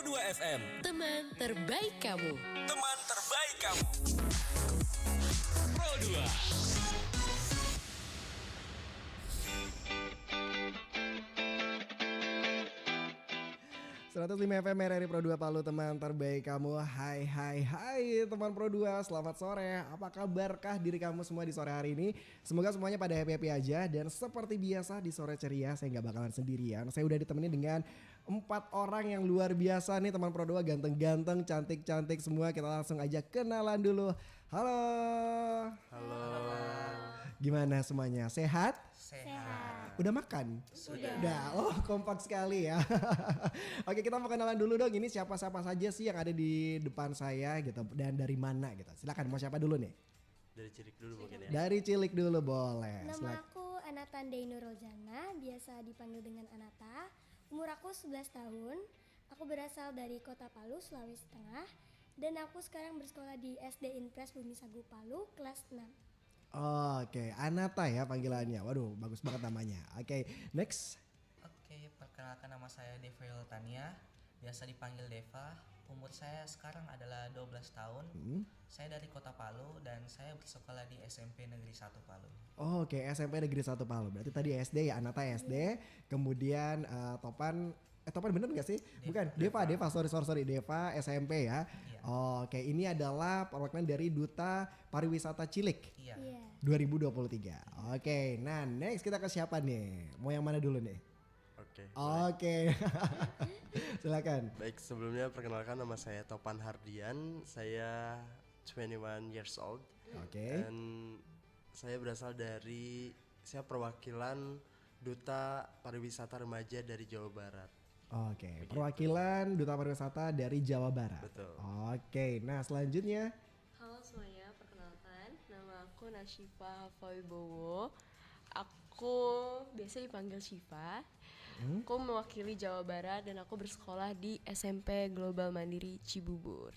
Pro 2 FM. Teman terbaik kamu. Teman terbaik kamu. Pro 2. 105 FM RRI Pro 2 Palu, teman terbaik kamu. Hai teman Pro 2, selamat sore. Apa kabarkah diri kamu semua di sore hari ini? Semoga semuanya pada happy-happy aja. Dan seperti biasa di sore ceria, saya gak bakalan sendirian. Saya udah ditemani dengan 4 orang yang luar biasa nih teman Pro 2. Ganteng-ganteng, cantik-cantik semua. Kita langsung aja kenalan dulu. Halo. Gimana semuanya? Sehat? Sehat. Udah makan? Sudah. Oh, kompak sekali ya. Oke, kita mau kenalan dulu dong. Ini siapa-siapa saja sih yang ada di depan saya gitu, dan dari mana gitu. Silakan, mau siapa dulu nih? Dari Cilik dulu mungkin ya. Dari Cilik dulu boleh. Nama aku Anata Deino Rozana, biasa dipanggil dengan Anata. Umur aku 11 tahun. Aku berasal dari Kota Palu, Sulawesi Tengah. Dan aku sekarang bersekolah di SD Impres Bumi Sagu Palu, kelas 6. Oke, Anata ya panggilannya. Waduh, bagus banget namanya. Oke, next. Oke, perkenalkan nama saya Deva Yultania, biasa dipanggil Deva. Umur saya sekarang adalah 12 tahun. Saya dari Kota Palu dan saya bersekolah di SMP Negeri 1 Palu. Oke, SMP Negeri 1 Palu. Berarti tadi SD ya, Anata SD. Kemudian Topan bener gak sih? Bukan, Deva, sorry, Deva SMP ya. Iya. Oke, ini adalah perwakilan dari Duta Pariwisata Cilik Iya. 2023. Oke, nah next kita ke siapa nih? Mau yang mana dulu nih? Oke. Oke. Silakan. Baik, sebelumnya perkenalkan nama saya Topan Hardian. Saya 21 years old. Oke. Dan saya saya perwakilan Duta Pariwisata Remaja dari Jawa Barat. Oke, perwakilan Duta Pariwisata dari Jawa Barat. Betul. Oke, nah selanjutnya. Halo semuanya, perkenalkan nama aku Nasyifa Hafawwibowo. Aku biasa dipanggil Syifa. Aku mewakili Jawa Barat dan aku bersekolah di SMP Global Mandiri Cibubur.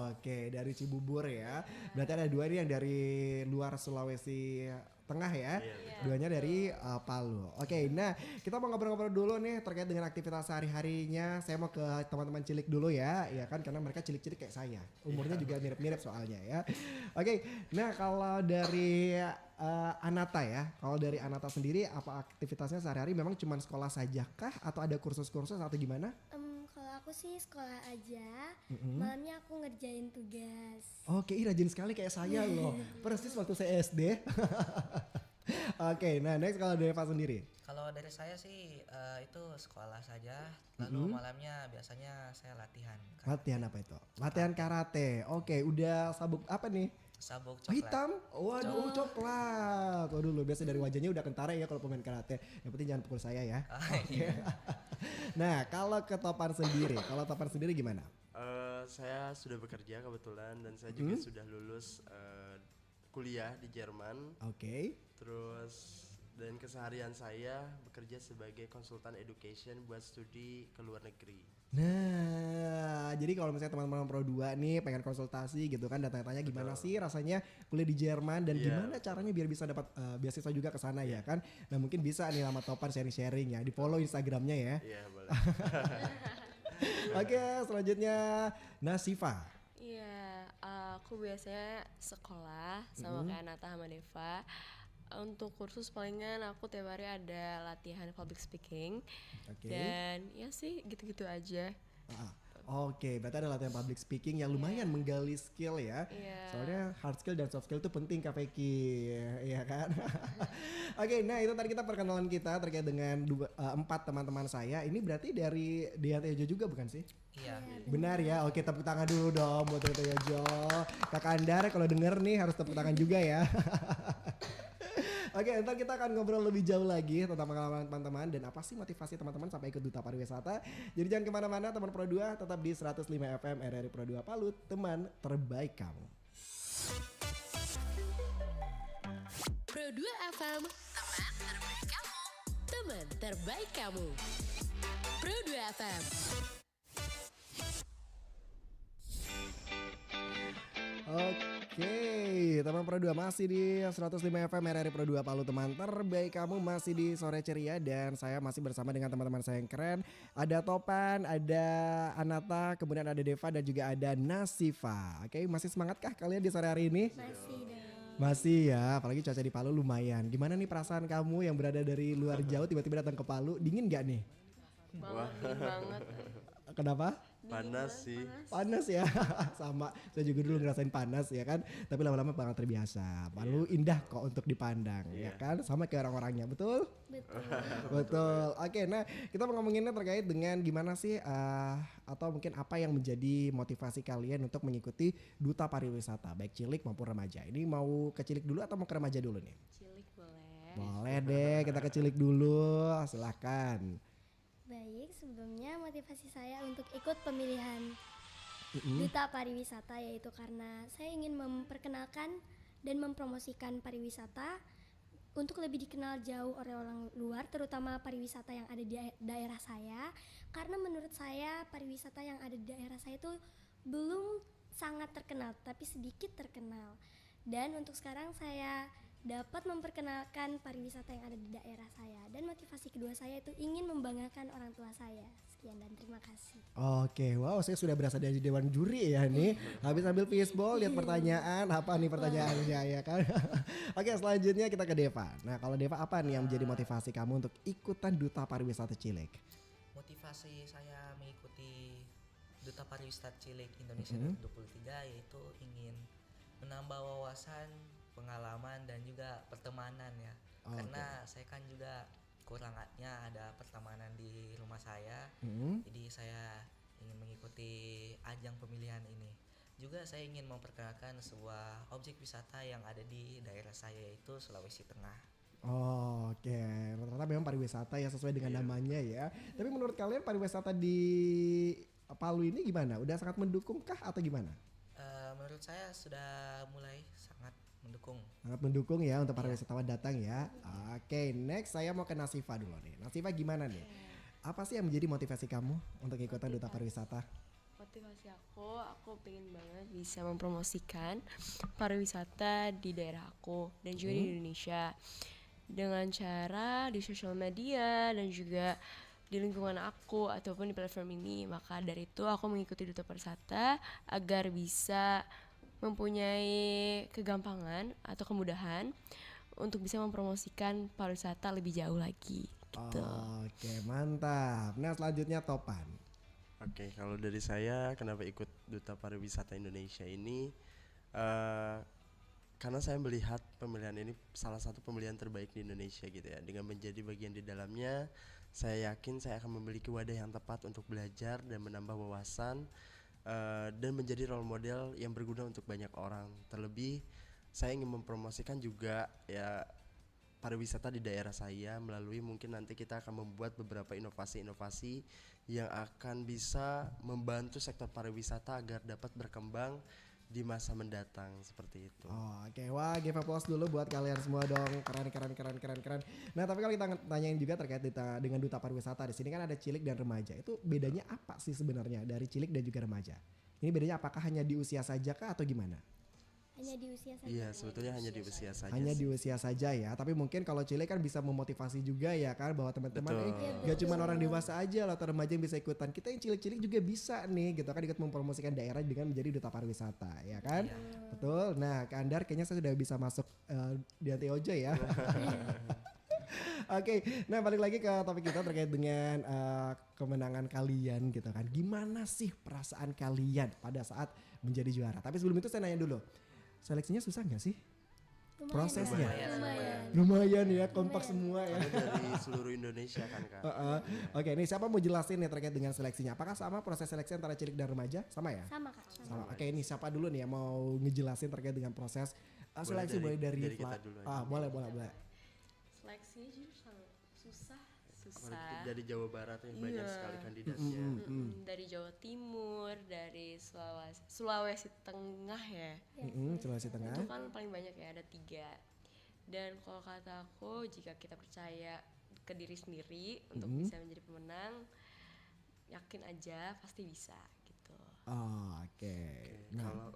Oke, dari Cibubur ya. Berarti ada 2 nih yang dari luar Sulawesi Tengah ya. Duanya dari Palu. Oke, nah kita mau ngobrol-ngobrol dulu nih terkait dengan aktivitas sehari-harinya. Saya mau ke teman-teman Cilik dulu ya kan karena mereka cilik-cilik kayak saya. Umurnya juga mirip-mirip soalnya ya. Oke, nah kalau dari Anata ya. Kalau dari Anata sendiri apa aktivitasnya sehari-hari, memang cuma sekolah saja kah atau ada kursus-kursus atau gimana? Kalau aku sih sekolah aja, malamnya aku ngerjain tugas. Oke, rajin sekali kayak saya loh. Persis waktu saya SD. Oke, nah next kalau Deva sendiri. Kalau dari saya sih itu sekolah saja, lalu malamnya biasanya saya latihan. Latihan apa itu? Latihan karate. Oke, udah sabuk apa nih? Sabuk Oh, coklat. hitam? Waduh, coklat. Waduh, lu biasa dari wajahnya udah kentara ya kalau pemain karate. Yang penting jangan pukul saya ya. Iya. Nah, kalau ke Topan sendiri gimana? Saya sudah bekerja kebetulan dan saya juga sudah lulus kuliah di Jerman. Oke. Terus dan keseharian saya bekerja sebagai konsultan education buat studi ke luar negeri. Nah, jadi kalau misalnya teman-teman Pro 2 nih pengen konsultasi gitu kan, tanya-tanya gimana sih rasanya kuliah di Jerman dan gimana caranya biar bisa dapat beasiswa juga ke sana ya kan. Nah, mungkin bisa nih sama Topan sharing-sharing ya, di-follow Instagramnya ya. Iya, boleh. Oke, selanjutnya Nasifa. Iya, aku biasanya sekolah sama kayak Anata sama Deva. Untuk kursus palingan aku tiap hari ada latihan public speaking. Oke. Dan ya sih gitu-gitu aja. Oke, berarti ada latihan public speaking yang lumayan menggali skill ya. Soalnya hard skill dan soft skill itu penting Kak Peki, ya kan? Oke, nah itu tadi kita perkenalan kita terkait dengan 4 teman-teman saya. Ini berarti dari Dean Tejo juga bukan sih? Iya. Benar ya. Oke, tepuk tangan dulu dong buat Dean Tejo. Kak Andar kalau denger nih harus tepuk tangan juga ya. Oke, ntar kita akan ngobrol lebih jauh lagi tentang pengalaman teman-teman dan apa sih motivasi teman-teman sampai ikut Duta Pariwisata. Jadi jangan kemana-mana teman Pro 2, tetap di 105 FM RRI Pro 2 Palu, teman terbaik kamu. Pro 2 FM, teman terbaik kamu. Teman terbaik kamu. Pro 2 FM. Oke, teman Pro 2 masih di 105 FM RRI Pro 2 Palu, teman terbaik kamu masih di sore ceria dan saya masih bersama dengan teman-teman saya yang keren. Ada Topan, ada Anata, kemudian ada Deva dan juga ada Nasifa. Oke, masih semangatkah kalian di sore hari ini? Masih dong. Masih ya, apalagi cuaca di Palu lumayan. Gimana nih perasaan kamu yang berada dari luar jauh tiba-tiba datang ke Palu? Dingin gak nih? Dingin banget. Kenapa? Panas sih. Panas ya. Sama, saya juga dulu ngerasain panas ya kan. Tapi lama-lama bakal terbiasa. Palu indah kok untuk dipandang ya kan. Sama kayak orang-orangnya, betul? Betul. Betul. Oke, nah kita mau ngomonginnya terkait dengan gimana sih atau mungkin apa yang menjadi motivasi kalian untuk mengikuti Duta Pariwisata baik cilik maupun remaja. Ini mau ke cilik dulu atau mau ke remaja dulu nih? Cilik boleh. Boleh deh, kita ke cilik dulu. Silahkan. Baik, sebelumnya motivasi saya untuk ikut pemilihan Duta Pariwisata yaitu karena saya ingin memperkenalkan dan mempromosikan pariwisata untuk lebih dikenal jauh oleh orang luar, terutama pariwisata yang ada di daerah saya. Karena menurut saya pariwisata yang ada di daerah saya itu belum sangat terkenal, tapi sedikit terkenal. Dan untuk sekarang saya dapat memperkenalkan pariwisata yang ada di daerah saya. Dan motivasi kedua saya itu ingin membanggakan orang tua saya. Sekian dan terima kasih. Oke, wow, saya sudah berasa dari dewan juri ya nih. Habis ambil fishball, lihat pertanyaan, apa nih pertanyaannya ya kan? Oke, selanjutnya kita ke Deva. Nah, kalau Deva apa nih yang menjadi motivasi kamu untuk ikutan Duta Pariwisata Cilik? Motivasi saya mengikuti Duta Pariwisata Cilik Indonesia 2023 yaitu ingin menambah wawasan, pengalaman dan juga pertemanan ya. Karena saya kan juga kurangnya ada pertemanan di rumah saya. Jadi saya ingin mengikuti ajang pemilihan ini. Juga saya ingin memperkenalkan sebuah objek wisata yang ada di daerah saya yaitu Sulawesi Tengah. Oke, ternyata memang pariwisata ya sesuai dengan namanya ya. Tapi menurut kalian pariwisata di Palu ini gimana? Udah sangat mendukung kah atau gimana? Menurut saya sudah mulai sangat mendukung. Sangat mendukung ya untuk para wisatawan datang ya. Oke, next saya mau ke Nasifa dulu nih. Nasifa gimana nih? Apa sih yang menjadi motivasi kamu untuk ikutan Duta Pariwisata? Motivasi aku pengen banget bisa mempromosikan pariwisata di daerah aku dan juga di Indonesia dengan cara di sosial media dan juga di lingkungan aku ataupun di platform ini. Maka dari itu aku mengikuti Duta Pariwisata agar bisa mempunyai kegampangan atau kemudahan untuk bisa mempromosikan pariwisata lebih jauh lagi gitu. Oke, mantap. Nah, selanjutnya Topan. Oke, kalau dari saya kenapa ikut Duta Pariwisata Indonesia ini karena saya melihat pemilihan ini salah satu pemilihan terbaik di Indonesia gitu ya. Dengan menjadi bagian di dalamnya, saya yakin saya akan memiliki wadah yang tepat untuk belajar dan menambah wawasan dan menjadi role model yang berguna untuk banyak orang. Terlebih saya ingin mempromosikan juga ya pariwisata di daerah saya melalui mungkin nanti kita akan membuat beberapa inovasi-inovasi yang akan bisa membantu sektor pariwisata agar dapat berkembang di masa mendatang seperti itu. Oke, wah give applause dulu buat kalian semua dong. Keren. Nah, tapi kalau kita tanyain juga terkait dengan Duta Pariwisata di sini kan ada cilik dan remaja. Itu bedanya apa sih sebenarnya dari cilik dan juga remaja? Ini bedanya apakah hanya di usia saja kah atau gimana? Hanya di usia saja. Iya, sebetulnya hanya di usia saja. Hanya sih. di usia saja ya. Tapi mungkin kalau cilik kan bisa memotivasi juga ya kan bahwa teman-teman gak cuma orang dewasa aja lah atau remaja yang bisa ikutan. Kita yang cilik-cilik juga bisa nih gitu kan ikut mempromosikan daerah dengan menjadi Duta Pariwisata ya kan. Betul. Nah, Kak Andar kayaknya saya sudah bisa masuk di Anti Ojo ya. Oke, nah balik lagi ke topik kita terkait dengan kemenangan kalian gitu kan. Gimana sih perasaan kalian pada saat menjadi juara? Tapi sebelum itu saya nanya dulu, seleksinya susah nggak sih? Lumayan, Prosesnya? lumayan. Lumayan ya, kompak semua ya. Dari seluruh Indonesia kan Kak. Oke, ini siapa mau jelasin nih terkait dengan seleksinya? Apakah sama proses seleksi antara cilik dan remaja? Sama ya? Sama Kak. Sama. Oke, ini siapa dulu nih yang mau ngejelasin terkait dengan proses seleksi mulai dari kita dulu aja. boleh. Seleksinya jujur sangat susah. Apalagi dari Jawa Barat yang banyak sekali kandidatnya. Dari Jawa Timur, dari Sulawesi Tengah ya. Sulawesi Itu Tengah. kan paling banyak ya, ada 3. Dan kalau kata aku, jika kita percaya ke diri sendiri untuk bisa menjadi pemenang, yakin aja pasti bisa gitu. Oh, oke. Nah, Kalau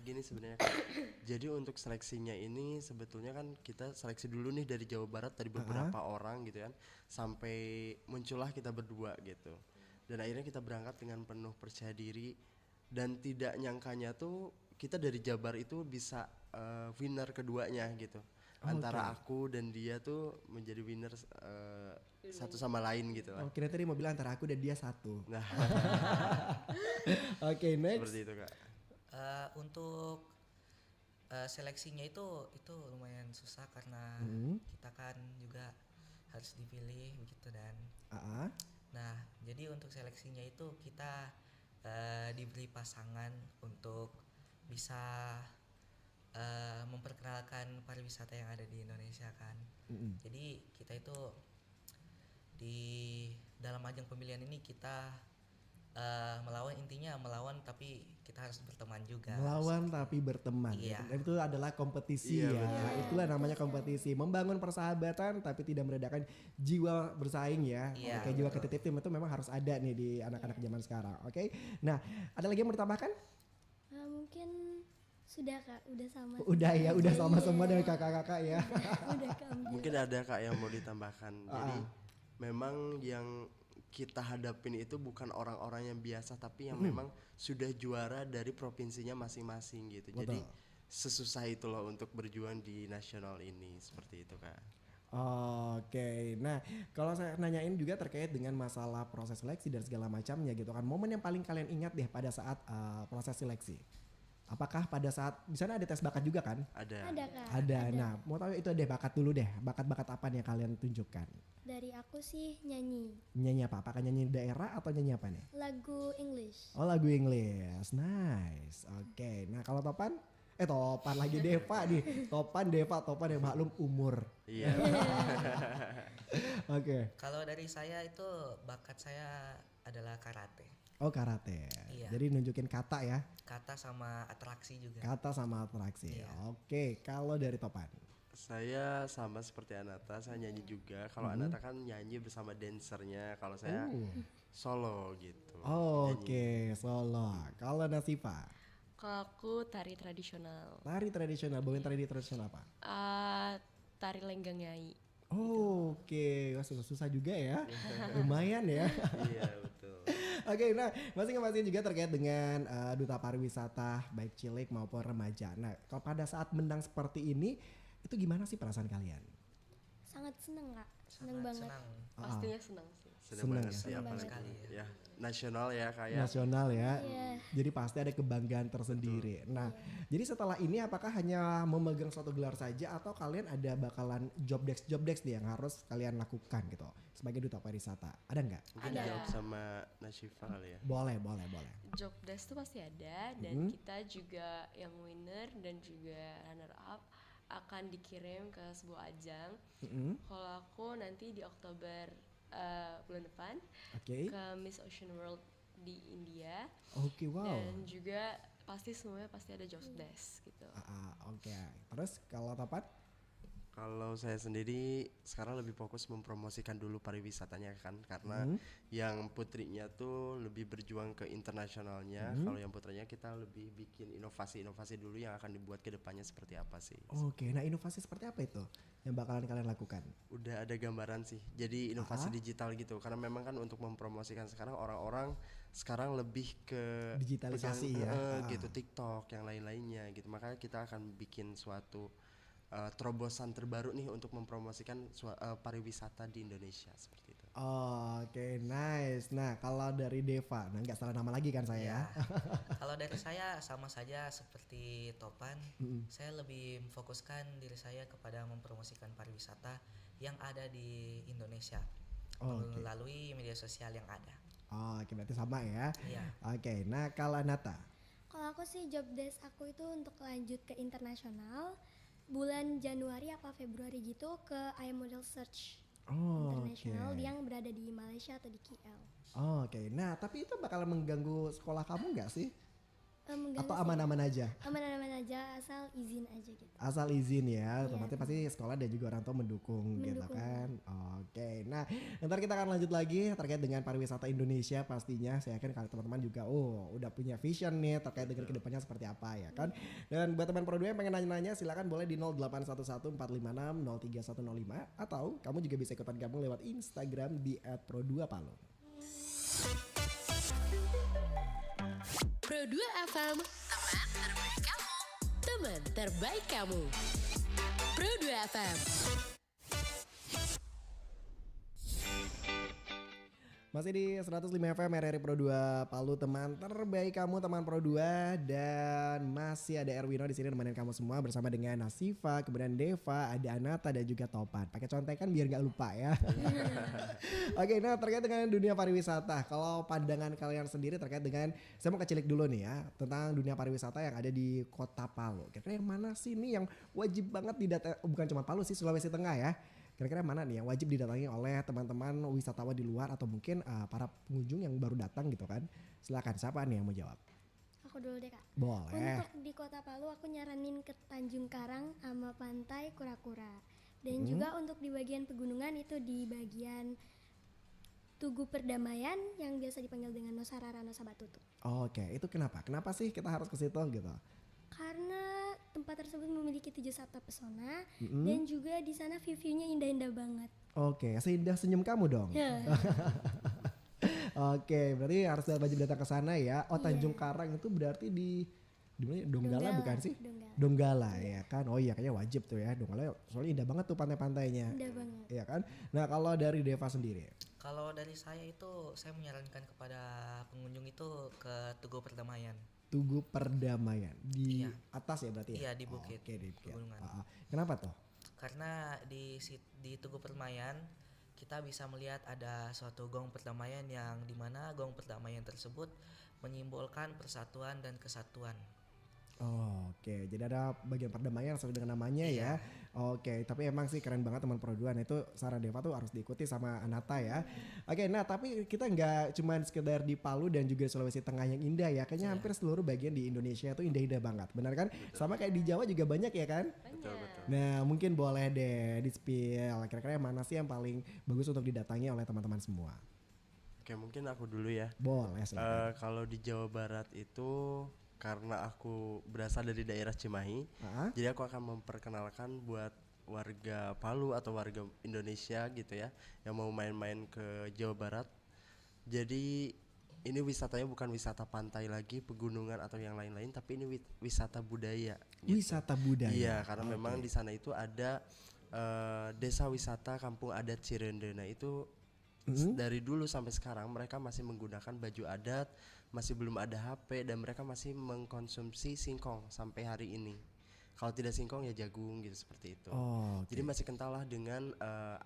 gini sebenarnya Kak. Jadi untuk seleksinya ini sebetulnya kan kita seleksi dulu nih dari Jawa Barat dari beberapa orang gitu kan, sampai muncullah kita berdua gitu. Dan akhirnya kita berangkat dengan penuh percaya diri dan tidak nyangkanya tuh kita dari Jabar itu bisa winner keduanya gitu. Antara aku dan dia tuh menjadi winner satu sama lain gitu lah. oh kira tadi mau bilang antara aku dan dia satu. Nah, Oke, next. seperti itu Kak. Untuk seleksinya itu lumayan susah karena kita kan juga harus dipilih begitu dan Ah, nah jadi untuk seleksinya itu kita diberi pasangan untuk bisa memperkenalkan pariwisata yang ada di Indonesia kan. Jadi kita itu di dalam ajang pemilihan ini kita melawan tapi kita harus berteman juga. melawan tapi berteman. Iya. Dan itu adalah kompetisi Iya, ya. betul. Itulah namanya kompetisi. Membangun persahabatan tapi tidak meredakan jiwa bersaing ya. Iya, Oke, jiwa betul. kompetitif itu memang harus ada nih di anak-anak zaman sekarang. Oke. Nah, ada lagi yang mau ditambahkan? Mungkin sudah Kak, udah sama. Udah ya, udah sama Iya. semua dengan kakak-kakak ya. Udah keambil. Mungkin ada Kak yang mau ditambahkan. Jadi memang yang kita hadapin itu bukan orang-orang yang biasa tapi yang memang sudah juara dari provinsinya masing-masing gitu. Jadi sesusah itu loh untuk berjuang di nasional ini seperti itu Kak. Oke, nah kalau saya nanyain juga terkait dengan masalah proses seleksi dan segala macamnya gitu kan, momen yang paling kalian ingat deh pada saat proses seleksi. Apakah pada saat di sana ada tes bakat juga kan? Ada. Ada Kak. Ada. Nah, mau tahu itu deh bakat dulu deh. Bakat-bakat apa nih yang kalian tunjukkan? Dari aku sih nyanyi Nyanyi apa? Apakah nyanyi daerah atau nyanyi apa nih? lagu English. Oh, lagu Inggris. Nice. Oke. Nah, kalau Topan? Topan lagi Deva nih. Topan yang maklum umur. Iya. Oke. Kalau dari saya itu bakat saya adalah karate. Oh, karate. Iya. Jadi nunjukin kata ya. Kata sama atraksi juga. Kata sama atraksi. Iya. Oke, kalau dari Topan. Saya sama seperti Anata, saya nyanyi juga. Kalau Anata kan nyanyi bersama dancernya, kalau saya solo gitu. Oke, solo. Kalau Nasifa, Kalau aku tari tradisional, tari tradisional, bawain tari tradisional apa? tari lenggang nyai. Oke, wah susah juga ya. Lumayan ya. Iya betul. Oke, nah masing-masing juga terkait dengan duta pariwisata baik cilik maupun remaja. Nah, kalau pada saat menang seperti ini, itu gimana sih perasaan kalian? Sangat seneng Kak. Seneng Sangat banget. senang. Pastinya senang sih. Seneng Seneng banget ya? sih Seneng apalagi sekali ya. Nasional ya kayak. Nasional ya. Iya. Jadi pasti ada kebanggaan tersendiri. Nah, jadi setelah ini apakah hanya memegang suatu gelar saja atau kalian ada bakalan job desk nih yang harus kalian lakukan gitu sebagai duta pariwisata? Ada nggak? Mungkin Ada. jawab sama Nashifa kali ya. Boleh. Job desk tuh pasti ada dan kita juga yang winner dan juga runner up akan dikirim ke sebuah ajang. Kalau aku nanti di Oktober bulan depan Oke. ke Miss Ocean World di India Oke, wow. dan juga semuanya pasti ada job desk gitu. Oke. Terus kalau Topan? Kalau saya sendiri sekarang lebih fokus mempromosikan dulu pariwisatanya kan, karena yang putrinya tuh lebih berjuang ke internasionalnya. Kalau yang putranya kita lebih bikin inovasi-inovasi dulu yang akan dibuat ke depannya seperti apa sih. Oke, nah inovasi seperti apa itu yang bakalan kalian lakukan? Udah ada gambaran sih, jadi inovasi digital gitu, karena memang kan untuk mempromosikan sekarang orang-orang sekarang lebih ke Digitalisasi ya. gitu, TikTok yang lain-lainnya gitu, makanya kita akan bikin suatu terobosan terbaru nih untuk mempromosikan pariwisata di Indonesia seperti itu. Oke, nice. Nah, kalau dari Deva, nah nggak salah nama lagi kan saya? Ya. Kalau dari saya sama saja seperti Topan, saya lebih memfokuskan diri saya kepada mempromosikan pariwisata yang ada di Indonesia melalui media sosial yang ada. Oke, berarti sama ya. Iya. Oke, nah kalau Nata, Kalau aku sih job desk aku itu untuk lanjut ke internasional bulan Januari apa Februari gitu ke iModel Search internasional yang berada di Malaysia atau di KL. Oke, nah tapi itu bakal mengganggu sekolah kamu nggak sih? Enggak Atau sih. aman-aman aja? Aman-aman aja, asal izin aja gitu. Asal izin ya, Iya. otomatis pasti sekolah dan juga orang tua mendukung gitu Mendukung. kan. Oke, nah ntar kita akan lanjut lagi terkait dengan pariwisata Indonesia pastinya. Saya yakin kalau teman-teman juga udah punya vision nih terkait dengan kedepannya seperti apa ya kan. Dan buat teman Pro 2 yang pengen nanya-nanya silakan boleh di 0811456305 atau kamu juga bisa ikutan gabung lewat Instagram di @pro2palu. Pro 2 FM, teman terbaik kamu. Teman terbaik kamu. Pro 2 FM. Masih di 105 FM RRI Pro 2 Palu, teman terbaik kamu, teman Pro 2, dan masih ada Erwino di sini nemenin kamu semua bersama dengan Nasifa, kemudian Deva, ada Anata dan juga Topan. Pakai contekan biar nggak lupa ya. Oke, nah terkait dengan dunia pariwisata, kalau pandangan kalian sendiri terkait dengan, saya mau kecilik dulu nih ya tentang dunia pariwisata yang ada di Kota Palu. Kira-kira yang mana sih nih yang wajib banget bukan cuma Palu sih, Sulawesi Tengah ya. Kira-kira mana nih yang wajib didatangi oleh teman-teman wisatawan di luar atau mungkin para pengunjung yang baru datang gitu kan? Silakan, siapa nih yang mau jawab? Aku dulu deh Kak. Boleh. Untuk di Kota Palu aku nyaranin ke Tanjung Karang sama Pantai Kura-Kura. Dan juga untuk di bagian pegunungan itu di bagian Tugu Perdamaian yang biasa dipanggil dengan Nusa Rara Nusa Batutu. Oke, itu kenapa? Kenapa sih kita harus ke situ gitu? Karena tempat tersebut memiliki 7 sabta pesona dan juga di sana view-nya indah-indah banget. Oke, seindah senyum kamu dong. Ya. Oke, berarti harus wajib datang ke sana ya. Oh, Tanjung Karang itu berarti di mana? Donggala bukan sih? Donggala. Donggala ya kan. Oh iya, kayaknya wajib tuh ya. Donggala soalnya indah banget tuh pantai-pantainya. Indah banget. Iya kan? Nah, kalau dari Deva sendiri. Kalau dari saya itu saya menyarankan kepada pengunjung itu ke Tugu Perdamaian. Tugu Perdamaian di Iya. atas ya berarti ya? Iya, di bukit, Oke, di bukit. pegunungan. Kenapa tuh? Karena di Tugu Perdamaian kita bisa melihat ada suatu gong perdamaian yang dimana gong perdamaian tersebut menyimbolkan persatuan dan kesatuan. Oh, oke, jadi ada bagian perdamaian sesuai dengan namanya ya. Oke, tapi emang sih keren banget teman Pro 2. Nah itu saran Deva tuh harus diikuti sama Anata ya. Oke, nah tapi kita nggak cuma sekedar di Palu dan juga Sulawesi Tengah yang indah ya. Kayaknya hampir seluruh bagian di Indonesia itu indah-indah banget. Benar kan? Sama kayak di Jawa juga banyak ya kan? Betul, betul. Nah mungkin boleh deh di-spill. Kira-kira yang mana sih yang paling bagus untuk didatangi oleh teman-teman semua? Oke, mungkin aku dulu ya. Boleh silakan. Kalau di Jawa Barat itu karena aku berasal dari daerah Cimahi, jadi aku akan memperkenalkan buat warga Palu atau warga Indonesia gitu ya yang mau main-main ke Jawa Barat. Jadi ini wisatanya bukan wisata pantai lagi, pegunungan atau yang lain-lain, tapi ini wisata budaya. Gitu. Wisata budaya. Iya, karena memang di sana itu ada desa wisata Kampung Adat Cirende. Nah itu dari dulu sampai sekarang mereka masih menggunakan baju adat, masih belum ada HP dan mereka masih mengkonsumsi singkong sampai hari ini. Kalau tidak singkong ya jagung gitu seperti itu. Jadi masih kental lah dengan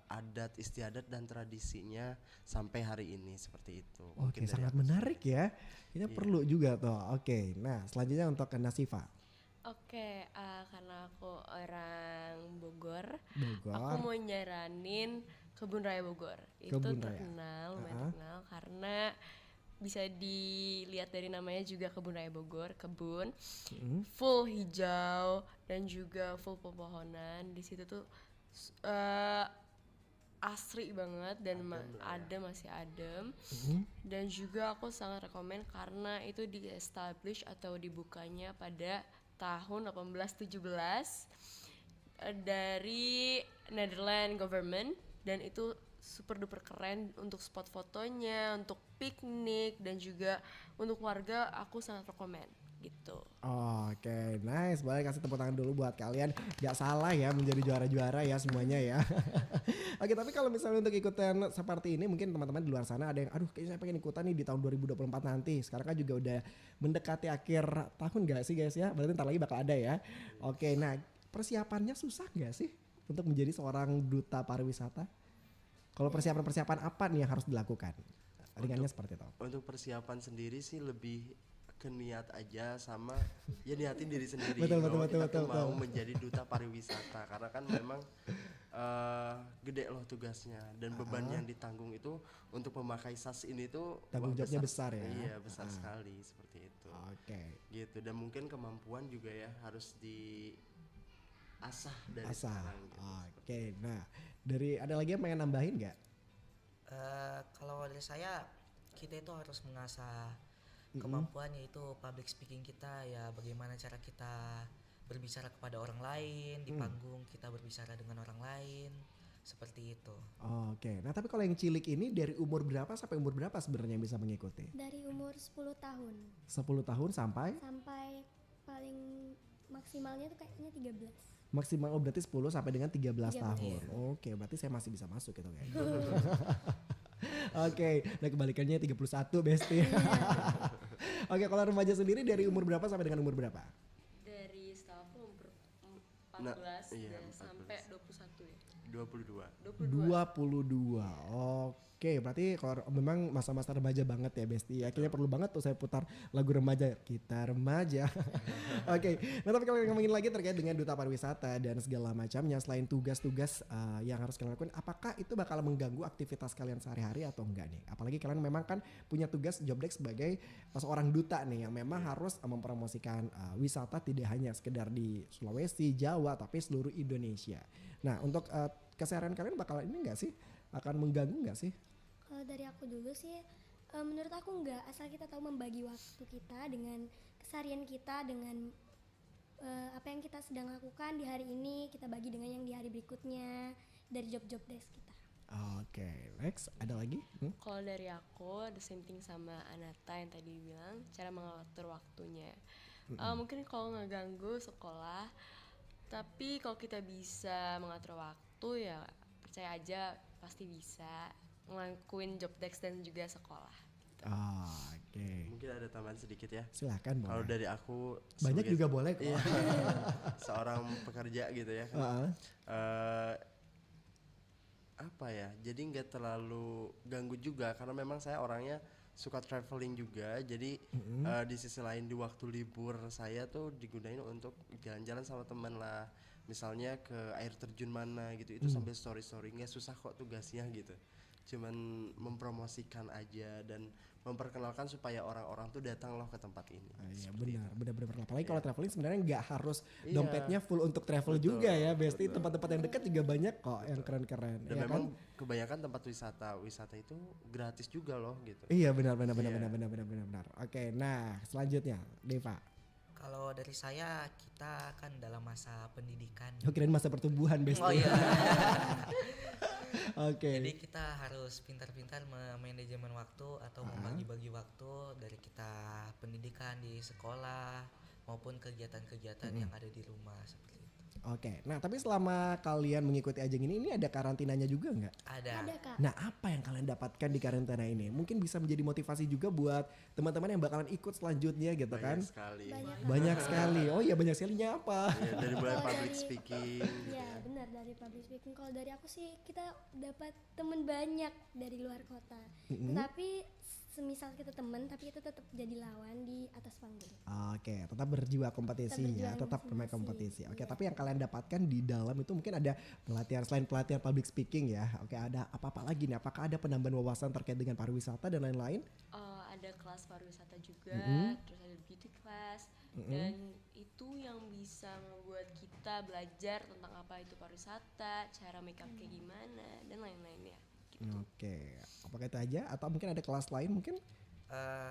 adat istiadat dan tradisinya sampai hari ini seperti itu. Oke, sangat menarik ya. Ini perlu juga tuh. Oke, nah selanjutnya untuk Nasifa. Oke, karena aku orang Bogor, Bogor. aku mau nyaranin Kebun Raya Bogor. Kebun Itu Raya. terkenal, lumayan terkenal karena bisa dilihat dari namanya juga Kebun Raya Bogor, kebun full hijau dan juga full pepohonan. Di situ tuh asri banget dan masih adem. Dan juga aku sangat rekomen karena itu di-establish atau dibukanya pada tahun 1817 dari Netherlands government, dan itu super duper keren untuk spot fotonya, untuk piknik dan juga untuk warga. Aku sangat rekomen gitu. Oke, nice. Boleh kasih tepuk tangan dulu buat kalian. Gak salah ya menjadi juara-juara ya semuanya ya. Oke, tapi kalau misalnya untuk ikutan seperti ini, mungkin teman-teman di luar sana ada yang, aduh kayaknya saya pengen ikutan nih di tahun 2024 nanti. Sekarang kan juga udah mendekati akhir tahun gak sih guys ya? Berarti ntar lagi bakal ada ya. Oke, nah persiapannya susah gak sih untuk menjadi seorang duta pariwisata? Kalau persiapan-persiapan apa nih yang harus dilakukan? Ringannya seperti itu. Untuk persiapan sendiri sih lebih ke niat aja sama ya niatin diri sendiri. Betul, bahwa betul, kita tuh betul, mau betul. menjadi duta pariwisata karena kan memang gede loh tugasnya dan beban yang ditanggung itu untuk memakai SAS ini tuh Tanggung wah, jawabnya besar ya? Iya besar sekali seperti itu. Oke. Gitu dan mungkin kemampuan juga ya harus diasah dari Asal. sekarang. Gitu. Oke. Nah, ada lagi yang pengen nambahin nggak? Kalau dari saya, kita itu harus mengasah kemampuan yaitu public speaking kita, ya bagaimana cara kita berbicara kepada orang lain di panggung, kita berbicara dengan orang lain seperti itu. Oke. Nah, tapi kalau yang cilik ini dari umur berapa sampai umur berapa sebenarnya yang bisa mengikuti? Dari umur 10 tahun 10 tahun sampai sampai paling maksimalnya tuh kayaknya 13. maksimal berarti 10 sampai dengan 13 13. tahun. Oke, berarti saya masih bisa masuk gitu kayaknya. Oke, nah kebalikannya 31 Besti. Oke, kalau remaja sendiri dari umur berapa sampai dengan umur berapa? Dari setahu umur 14 Nah, iya, dan 14. sampai 21 ya. 22. 22. Oke, berarti kalau memang masa-masa remaja banget ya Besti. Akhirnya perlu banget tuh saya putar lagu remaja. Kita remaja. Oke, nah tapi kalau ngomongin lagi terkait dengan duta pariwisata dan segala macamnya, selain tugas-tugas yang harus kalian lakukan, apakah itu bakal mengganggu aktivitas kalian sehari-hari atau enggak nih? Apalagi kalian memang kan punya tugas job desk sebagai seorang duta nih yang memang harus mempromosikan wisata tidak hanya sekedar di Sulawesi, Jawa, tapi seluruh Indonesia. Nah, untuk keseharian kalian bakal ini enggak sih? Akan mengganggu enggak sih? Kalau dari aku dulu sih, menurut aku enggak, asal kita tahu membagi waktu kita dengan keseharian kita, dengan apa yang kita sedang lakukan di hari ini, kita bagi dengan yang di hari berikutnya dari job-job desk kita. Oke, next ada lagi? Kalau dari aku, the same thing sama Anata yang tadi bilang, cara mengatur waktunya. Mungkin kalau ngeganggu sekolah, tapi kalau kita bisa mengatur waktu ya percaya aja pasti bisa ngelakuin job desk dan juga sekolah. Oke, Mungkin ada tambahan sedikit ya. silahkan Kalau boleh. dari aku Banyak sebagai- juga boleh kok. Iya. Seorang pekerja gitu ya kan. Apa ya? Jadi nggak terlalu ganggu juga karena memang saya orangnya suka traveling juga. Jadi di sisi lain di waktu libur saya tuh digunain untuk jalan-jalan sama teman lah. Misalnya ke air terjun mana gitu. Itu sambil story-story nggak susah kok tugasnya gitu. Cuman mempromosikan aja dan memperkenalkan supaya orang-orang tuh datang loh ke tempat ini. Iya Seperti benar. Apalagi kalau traveling sebenarnya nggak harus Iya. dompetnya full untuk travel Betul, juga ya, Besti. betul. Tempat-tempat yang dekat juga banyak kok yang keren-keren. Dan ya memang kan? kebanyakan tempat wisata itu gratis juga loh gitu. Iya benar. Iya. Oke, nah selanjutnya Deva. Kalau dari saya, kita kan dalam masa pendidikan. Oh, kirain masa pertumbuhan Besti. Oh iya. Oke. Jadi kita harus pintar-pintar memanajemen waktu atau membagi-bagi waktu dari kita pendidikan di sekolah maupun kegiatan-kegiatan yang ada di rumah seperti itu. Oke, nah tapi selama kalian mengikuti ajang ini ada karantinanya juga nggak? Ada. Ada Kak. Nah apa yang kalian dapatkan di karantina ini? Mungkin bisa menjadi motivasi juga buat teman-teman yang bakalan ikut selanjutnya gitu kan? Banyak sekali. Banyak sekali. Oh iya banyak sekalinya apa? Ya, dari mulai Kalau public dari- speaking gitu Ya ya. benar, dari public speaking. Kalau dari aku sih kita dapat teman banyak dari luar kota. Tetapi semisal kita teman, tapi kita tetap jadi lawan di atas panggung. Oke, tetap berjiwa kompetisi ya, berjuang tetap bermain kompetisi. kompetisi. Oke, tapi yang kalian dapatkan di dalam itu mungkin ada pelatihan selain pelatihan public speaking ya. Oke, ada apa-apa lagi nih? Apakah ada penambahan wawasan terkait dengan pariwisata dan lain-lain? Ada kelas pariwisata juga, terus ada beauty class, dan itu yang bisa membuat kita belajar tentang apa itu pariwisata, cara make up kayak gimana, dan lain-lainnya. Gitu. Oke, apakah itu aja atau mungkin ada kelas lain mungkin?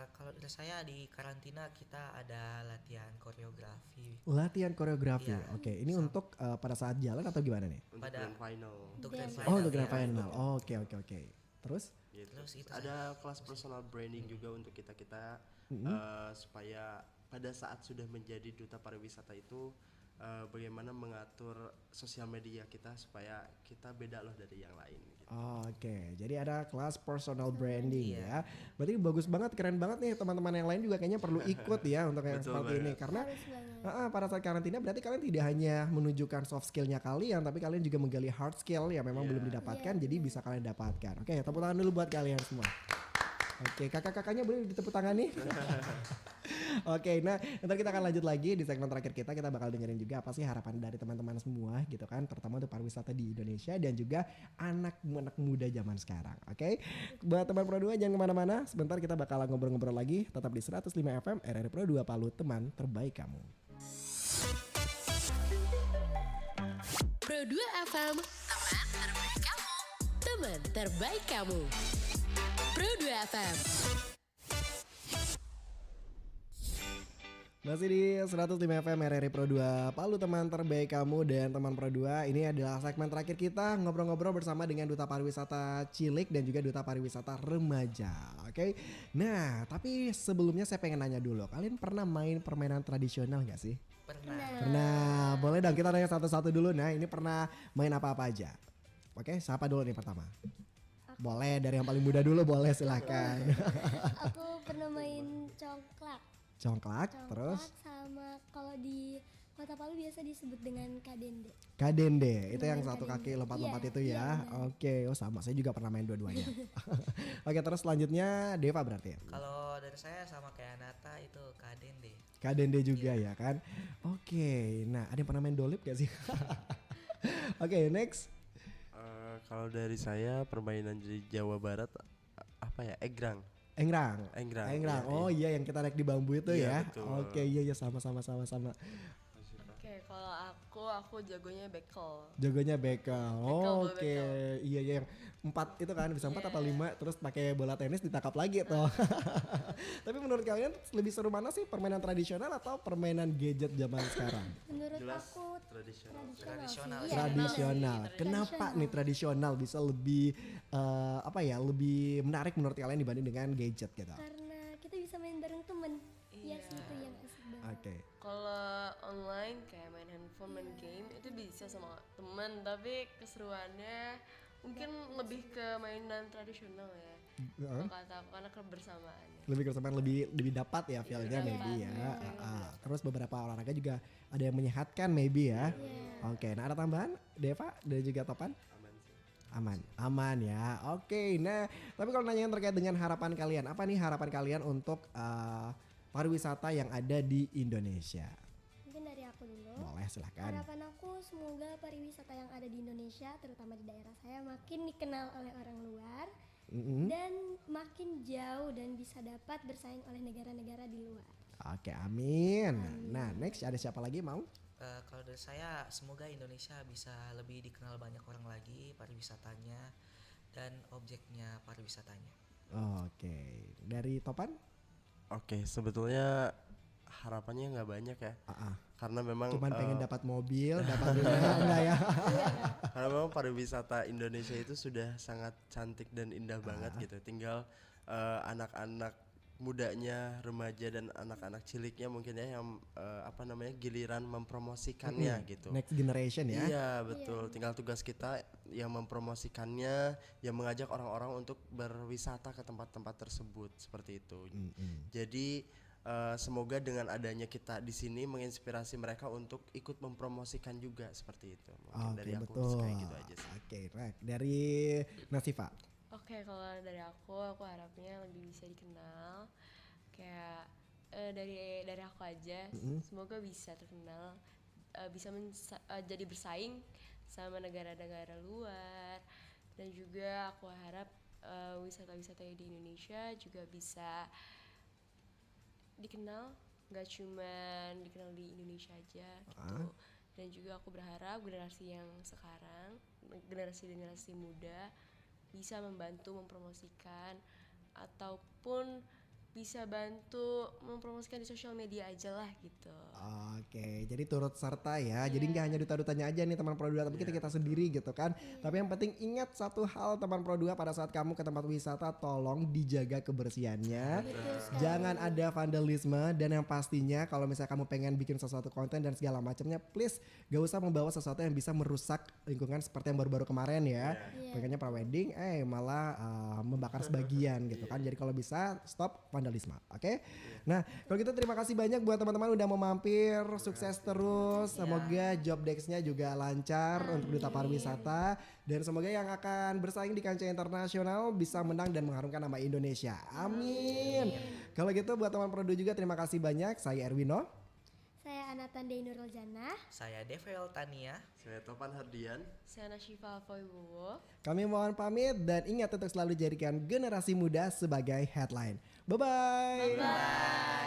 Kalau dari saya di karantina kita ada latihan koreografi. Latihan koreografi. Iya. Oke, ini untuk pada saat jalan atau gimana nih? Untuk Pada- grand final. Untuk Dan- grand Oh, final, untuk grand ya. final. Oke. Terus? Gitu. Terus itu Ada kelas personal branding juga untuk kita supaya pada saat sudah menjadi duta pariwisata itu bagaimana mengatur sosial media kita supaya kita beda loh dari yang lain. Gitu. Oke, jadi ada kelas personal branding ya. Berarti bagus banget, keren banget nih teman-teman yang lain juga kayaknya perlu ikut ya untuk yang Betul seperti ini. banget. Karena Harus banget. pada saat karantina berarti kalian tidak hanya menunjukkan soft skillnya kalian, tapi kalian juga menggali hard skill yang memang Iya. belum didapatkan, jadi bisa kalian dapatkan. Oke, tepuk tangan dulu buat kalian semua. Oke, kakak-kakaknya boleh ditepuk tangan nih. Oke, nah ntar kita akan lanjut lagi di segmen terakhir kita. Kita bakal dengerin juga apa sih harapan dari teman-teman semua gitu kan. Terutama untuk pariwisata di Indonesia dan juga anak-anak muda zaman sekarang. Oke, buat teman Pro 2 jangan kemana-mana. Sebentar kita bakal ngobrol-ngobrol lagi. Tetap di 105 FM RRI Pro 2 Palu, teman terbaik kamu. Pro 2 FM, teman terbaik kamu. Teman terbaik kamu. Pro 2 FM. Masih di 105 FM RRI Pro 2 Palu, teman terbaik kamu. Dan teman Pro 2, ini adalah segmen terakhir kita ngobrol-ngobrol bersama dengan Duta Pariwisata Cilik dan juga Duta Pariwisata Remaja. Oke, nah tapi sebelumnya saya pengen nanya dulu, kalian pernah main permainan tradisional gak sih? Pernah, boleh dong kita nanya satu-satu dulu. Nah ini pernah main apa-apa aja? Oke, siapa dulu nih pertama? Boleh dari yang paling muda dulu, boleh silahkan. Aku pernah main congklak. Congklak, terus? Sama kalau di Kota Palu biasa disebut dengan kadende. Kadende, itu yang Dengan satu kadende. kaki lompat-lompat Iya, itu iya, ya. benar. Oke, oh sama, saya juga pernah main dua-duanya. Oke, terus selanjutnya Deva berarti ya? Kalau dari saya sama kayak Nata itu kadende. Kadende juga ya kan? Oke, nah ada yang pernah main dolip gak sih? Oke, next. Kalau dari saya permainan di Jawa Barat apa ya, egrang. Engrang. Engrang, Engrang. iya, Oh iya yang kita naik di bambu itu ya. Iya, betul. Oke, iya sama. Oke, kalau aku jagonya bekel. Jagonya bekel. Bekel, Oke, iya yang 4 itu kan bisa 4 atau 5 terus pakai bola tenis ditangkap lagi tuh. Tapi menurut kalian lebih seru mana sih, permainan tradisional atau permainan gadget zaman sekarang? Menurut Jelas aku tradisional. Tradisional. sih. Iya, Tradisional. benar. Kenapa nih tradisional bisa lebih lebih menarik menurut kalian dibanding dengan gadget gitu? Karena kita bisa main bareng temen. Iya sih, itu yang asik banget. Oke. Kalau online kayak main handphone, main game itu bisa sama teman, tapi keseruannya mungkin lebih ke mainan tradisional ya. Kalau kata aku karena kebersamaan. Lebih kesamaan, lebih dapat ya feel-nya maybe ya. Terus beberapa olahraga juga ada yang menyehatkan maybe ya. Oke, nah ada tambahan Deva dan juga Topan? Aman ya. Oke, nah tapi kalau nanya yang terkait dengan harapan kalian, apa nih harapan kalian untuk pariwisata yang ada di Indonesia? Mungkin dari aku dulu. Boleh silahkan. Harapan aku semoga pariwisata yang ada di Indonesia, terutama di daerah saya, makin dikenal oleh orang luar dan makin jauh dan bisa dapat bersaing oleh negara-negara di luar. Oke, amin. Nah next ada siapa lagi mau? Kalau dari saya semoga Indonesia bisa lebih dikenal banyak orang lagi pariwisatanya dan objeknya pariwisatanya. Oke, dari Topan? Oke, sebetulnya harapannya nggak banyak ya. Karena memang Cuman pengen dapat mobil, dapat rumah enggak ya? karena memang pariwisata Indonesia itu sudah sangat cantik dan indah banget gitu. Tinggal anak-anak mudanya, remaja dan anak-anak ciliknya mungkin ya yang giliran mempromosikannya gitu. Next generation ya. Iya betul. Tinggal tugas kita yang mempromosikannya, yang mengajak orang-orang untuk berwisata ke tempat-tempat tersebut seperti itu. Jadi semoga dengan adanya kita di sini menginspirasi mereka untuk ikut mempromosikan juga seperti itu. Mungkin Oke, dari aku betul. kayak gitu aja sih. Oke, right. Dari Nasifa. Oke, kalau dari aku harapnya lebih bisa dikenal. Kayak dari aku aja, semoga bisa terkenal, bisa jadi bersaing sama negara-negara luar. Dan juga aku harap wisata-wisata di Indonesia juga bisa dikenal, nggak cuman dikenal di Indonesia aja gitu. Dan juga aku berharap generasi yang sekarang, generasi muda bisa membantu mempromosikan ataupun bisa bantu mempromosikan di sosial media aja lah gitu. Oke, jadi turut serta ya. Jadi nggak hanya duta-dutanya aja nih teman Pro 2, tapi kita sendiri gitu kan. Tapi yang penting ingat satu hal teman Pro 2, pada saat kamu ke tempat wisata tolong dijaga kebersihannya. Jangan ada vandalisme, dan yang pastinya kalau misalnya kamu pengen bikin sesuatu konten dan segala macamnya, please gak usah membawa sesuatu yang bisa merusak lingkungan seperti yang baru-baru kemarin ya. Pengennya prawedding malah membakar sebagian gitu kan. Jadi kalau bisa stop Vandalisme. Oke. Nah, kalau gitu terima kasih banyak buat teman-teman udah mau mampir, sukses terus. Semoga job desk-nya juga lancar untuk Duta Pariwisata dan semoga yang akan bersaing di kancah internasional bisa menang dan mengharumkan nama Indonesia. Amin. Kalau gitu buat teman Produ juga terima kasih banyak. Saya Erwino. Saya Anatan Dei Nurul Jannah. Saya Devel Tania. Saya Topan Hardian. Saya Nashifa Foibowo. Kami mohon pamit dan ingat untuk selalu jadikan generasi muda sebagai headline. Bye-bye. Bye.